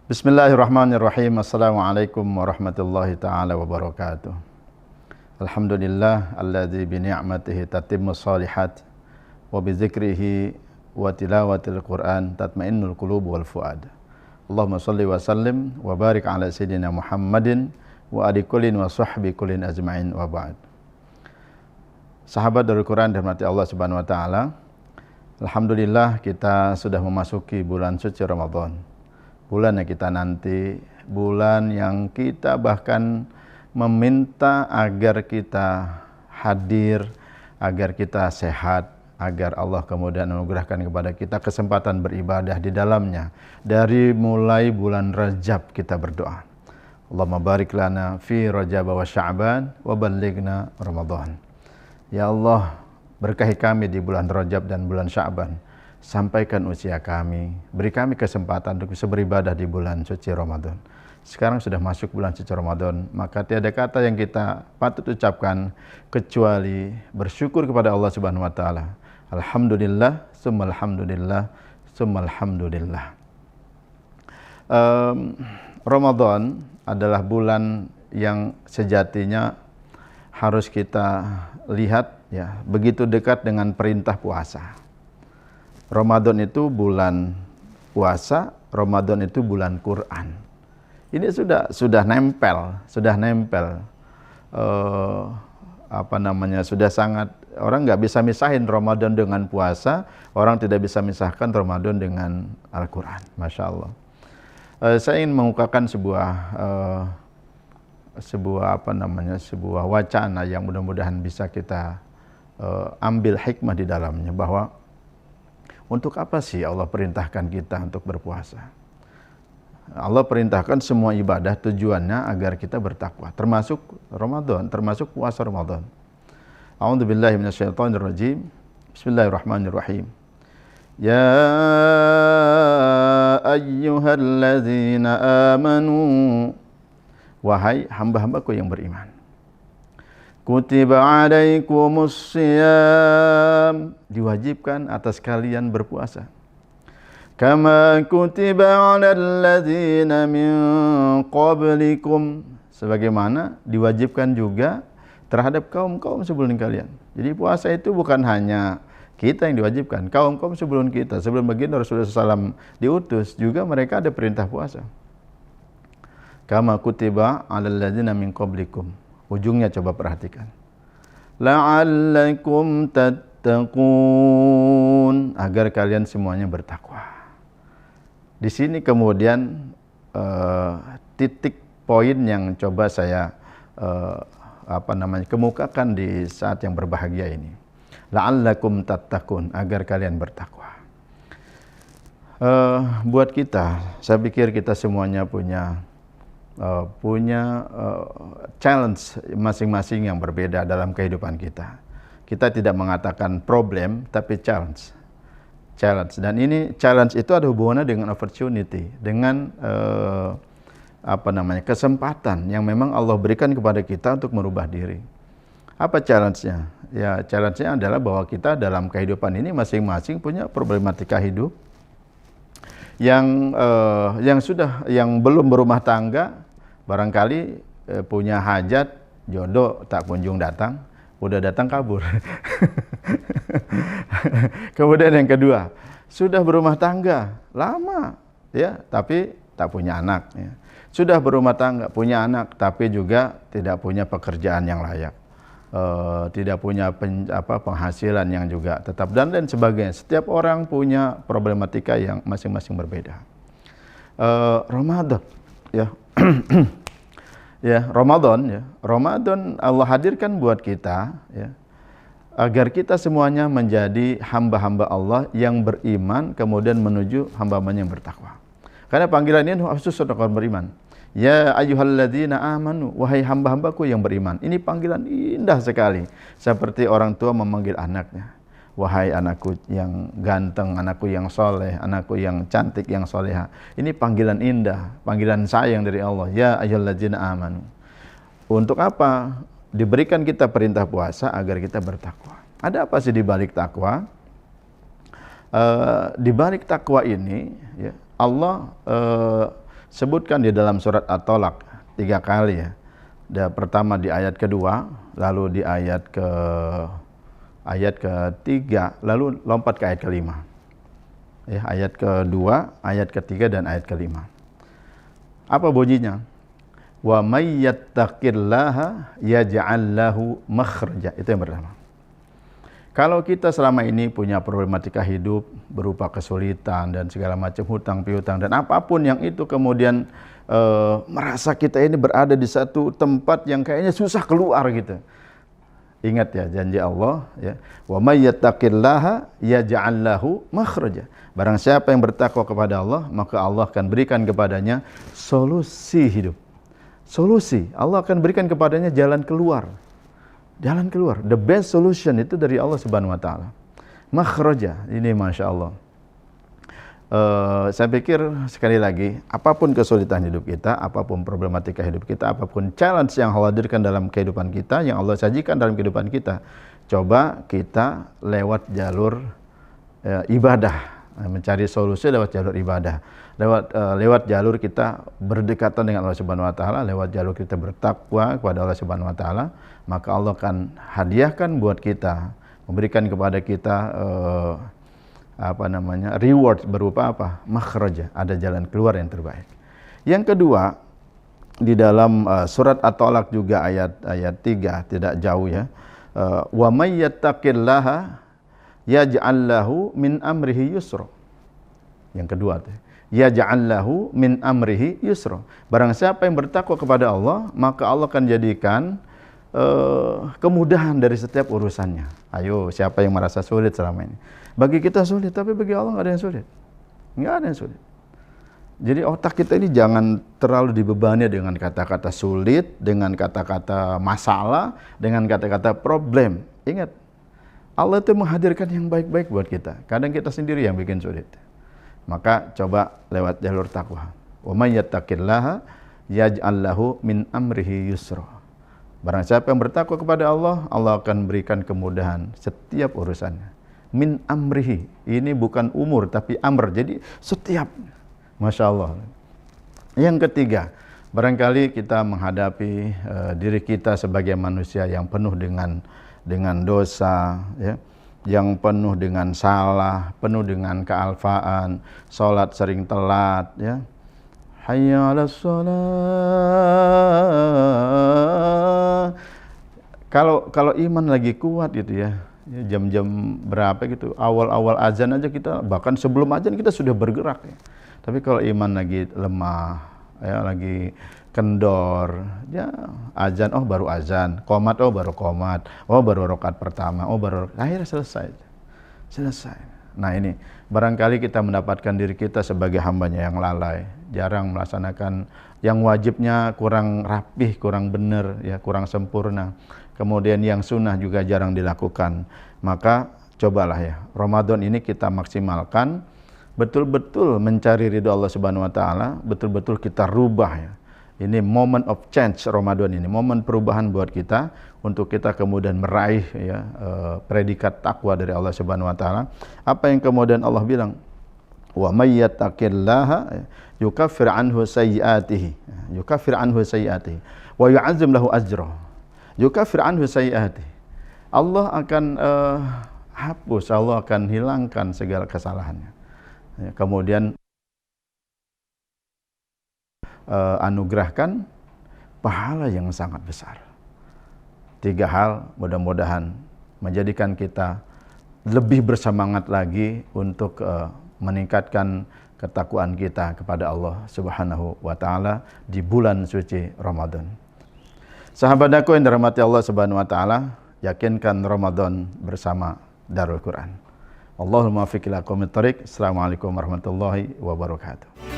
Bismillahirrahmanirrahim. Assalamualaikum warahmatullahi ta'ala wabarakatuh. Alhamdulillah alladzi bi ni'matihi tatimmu shalihat wa bi dzikrihi wa tilawatil Qur'an tatmainnul qulub wal fuad. Allahumma shalli wa sallim wa barik ala sayyidina Muhammadin wa ali kullin wa sahbi kullin ajma'in wa ba'd. Sahabat Darul Quran dirahmati Allah Subhanahu wa taala. Alhamdulillah kita sudah memasuki bulan suci Ramadan. Bulan yang kita nanti, bulan yang kita bahkan meminta agar kita hadir, agar kita sehat, agar Allah kemudian menganugerahkan kepada kita kesempatan beribadah di dalamnya. Dari mulai bulan Rajab kita berdoa, Allahumma barik lana fi Rajab wa Sya'ban wa ballighna Ramadan. Ya Allah, berkahi kami di bulan Rajab dan bulan Sya'ban. Sampaikan usia kami, beri kami kesempatan untuk bisa beribadah di bulan suci Ramadan. Sekarang sudah masuk bulan suci Ramadan, maka tiada kata yang kita patut ucapkan kecuali bersyukur kepada Allah Subhanahu wa taala. Alhamdulillah, summa alhamdulillah, summa alhamdulillah. Ramadan adalah bulan yang sejatinya harus kita lihat ya, begitu dekat dengan perintah puasa. Ramadan itu bulan puasa, Ramadan itu bulan Quran. Ini sudah nempel, sudah sangat, orang nggak bisa misahin Ramadan dengan puasa, orang tidak bisa misahkan Ramadan dengan Al-Quran. Masya Allah. Saya ingin mengukakan sebuah wacana yang mudah-mudahan bisa kita ambil hikmah di dalamnya, bahwa untuk apa sih Allah perintahkan kita untuk berpuasa? Allah perintahkan semua ibadah tujuannya agar kita bertakwa, termasuk Ramadan, termasuk puasa Ramadan. A'udzubillahi minasyaitonirrajim. Bismillahirrahmanirrahim. Ya ayyuhalladzina amanu, wahai hamba-hambaku yang beriman, kutiba alaikumus siyam, diwajibkan atas kalian berpuasa. Kama kutiba alal ladzina min qablikum, sebagaimana diwajibkan juga terhadap kaum-kaum sebelum kalian. Jadi puasa itu bukan hanya kita yang diwajibkan, kaum-kaum sebelum kita, sebelum baginda Rasulullah SAW diutus, juga mereka ada perintah puasa. Kama kutiba alal ladzina min qablikum. Ujungnya coba perhatikan. La'allakum tattaqun, agar kalian semuanya bertakwa. Di sini kemudian titik poin yang coba saya kemukakan di saat yang berbahagia ini. La'allakum tattaqun, agar kalian bertakwa. Buat kita, saya pikir kita semuanya punya challenge masing-masing yang berbeda dalam kehidupan kita. Kita tidak mengatakan problem, tapi challenge. Dan ini challenge itu ada hubungannya dengan opportunity, dengan kesempatan yang memang Allah berikan kepada kita untuk merubah diri. Apa challenge-nya? Ya, challenge-nya adalah bahwa kita dalam kehidupan ini masing-masing punya problematika hidup. Yang belum berumah tangga, barangkali punya hajat, jodoh tak kunjung datang, udah datang kabur. Kemudian yang kedua, sudah berumah tangga lama ya, tapi tak punya anak ya. Sudah berumah tangga, punya anak, tapi juga tidak punya pekerjaan yang layak, tidak punya penghasilan yang juga tetap, dan lain sebagainya. Setiap orang punya problematika yang masing-masing berbeda. Ramadan ya. Ramadan Allah hadirkan buat kita ya, agar kita semuanya menjadi hamba-hamba Allah yang beriman, kemudian menuju hamba-hamba yang bertakwa. Karena panggilan ini khusus untuk orang beriman. Ya ayyuhalladzina amanu, wahai hamba-hambaku yang beriman. Ini panggilan indah sekali, seperti orang tua memanggil anaknya. Wahai anakku yang ganteng, anakku yang soleh, anakku yang cantik, yang soleha. Ini panggilan indah, panggilan sayang dari Allah. Ya ayyuhalladzina amanu. Untuk apa diberikan kita perintah puasa? Agar kita bertakwa. Ada apa sih di balik takwa? Di balik takwa ini ya, Allah sebutkan di dalam surat At-Tolak 3 kali ya. Pertama di ayat kedua, lalu di ayat ketiga, lalu lompat ke ayat kelima. Ya, ayat kedua, ayat ketiga, dan ayat kelima. Apa bunyinya? Wa may yattaqillaha yaj'al lahu makhraja. Itu yang pertama. Kalau kita selama ini punya problematika hidup berupa kesulitan dan segala macam hutang piutang dan apapun yang itu kemudian merasa kita ini berada di satu tempat yang kayaknya susah keluar gitu. Ingat ya janji Allah ya. Wa may yattaqillaha yaj'al lahu makhraja. Barang siapa yang bertakwa kepada Allah, maka Allah akan berikan kepadanya solusi hidup. Solusi. Allah akan berikan kepadanya jalan keluar. Jalan keluar. The best solution itu dari Allah Subhanahu wa taala. Makhraja. Ini Masya Allah. Saya pikir sekali lagi, apapun kesulitan hidup kita, apapun problematika hidup kita, apapun challenge yang Allah hadirkan dalam kehidupan kita, yang Allah sajikan dalam kehidupan kita, coba kita lewat jalur ibadah, mencari solusi lewat jalur ibadah, lewat jalur kita berdekatan dengan Allah Subhanahu wa taala, lewat jalur kita bertakwa kepada Allah Subhanahu wa taala, maka Allah akan hadiahkan buat kita, memberikan kepada kita reward berupa apa? Makhraja, ada jalan keluar yang terbaik. Yang kedua, di dalam surat At-Tolak juga ayat 3, tidak jauh ya. Wa may yattaqillaha yaj'al lahu min amrihi yusra. Yang kedua tuh, yaj'al lahu min amrihi yusra. Barang siapa yang bertakwa kepada Allah, maka Allah akan jadikan kemudahan dari setiap urusannya. Ayo, siapa yang merasa sulit selama ini? Bagi kita sulit, tapi bagi Allah nggak ada yang sulit. Nggak ada yang sulit. Jadi otak kita ini jangan terlalu dibebani dengan kata-kata sulit, dengan kata-kata masalah, dengan kata-kata problem. Ingat, Allah itu menghadirkan yang baik-baik buat kita. Kadang kita sendiri yang bikin sulit. Maka coba lewat jalur takwa. Wa may yattaqillaha yaj'al lahu min amrihi yusra. Barang siapa yang bertakwa kepada Allah, Allah akan berikan kemudahan setiap urusannya. Min amrihi, ini bukan umur tapi amr, jadi setiap. Masya Allah. Yang ketiga, barangkali kita menghadapi diri kita sebagai manusia yang penuh dengan dosa ya, yang penuh dengan salah, penuh dengan kealfaan, sholat sering telat ya. Hayya 'alas shalah. Kalau iman lagi kuat gitu ya, jam-jam berapa gitu, awal-awal azan aja kita, bahkan sebelum azan kita sudah bergerak ya. Tapi kalau iman lagi lemah ya, lagi kendor ya, azan baru azan, qomat baru qomat, baru rakaat pertama, baru akhirnya selesai. Nah ini barangkali kita mendapatkan diri kita sebagai hambanya yang lalai, jarang melaksanakan yang wajibnya, kurang rapih, kurang benar ya, kurang sempurna. Kemudian yang sunnah juga jarang dilakukan. Maka cobalah ya, Ramadan ini kita maksimalkan, betul-betul mencari ridho Allah Subhanahu wa taala, betul-betul kita rubah ya. Ini moment of change Ramadan ini, momen perubahan buat kita untuk kita kemudian meraih ya predikat takwa dari Allah Subhanahu wa taala. Apa yang kemudian Allah bilang? Wa may yattaqillaha yukaffir anhu sayyi'atihi. Yukaffir anhu sayyi'atihi wa yu'azzim lahu ajra. Yukaffir anhu sayyi'atihi. Allah akan hapus, Allah akan hilangkan segala kesalahannya. Ya, kemudian anugerahkan pahala yang sangat besar. 3 hal mudah-mudahan menjadikan kita lebih bersemangat lagi untuk meningkatkan ketakwaan kita kepada Allah Subhanahu wa taala di bulan suci Ramadan. Sahabat aku yang dirahmati Allah Subhanahu wa taala, yakinkan Ramadan bersama Darul Quran. Allahumma fiqh ila qomit thariq. Assalamualaikum warahmatullahi wabarakatuh.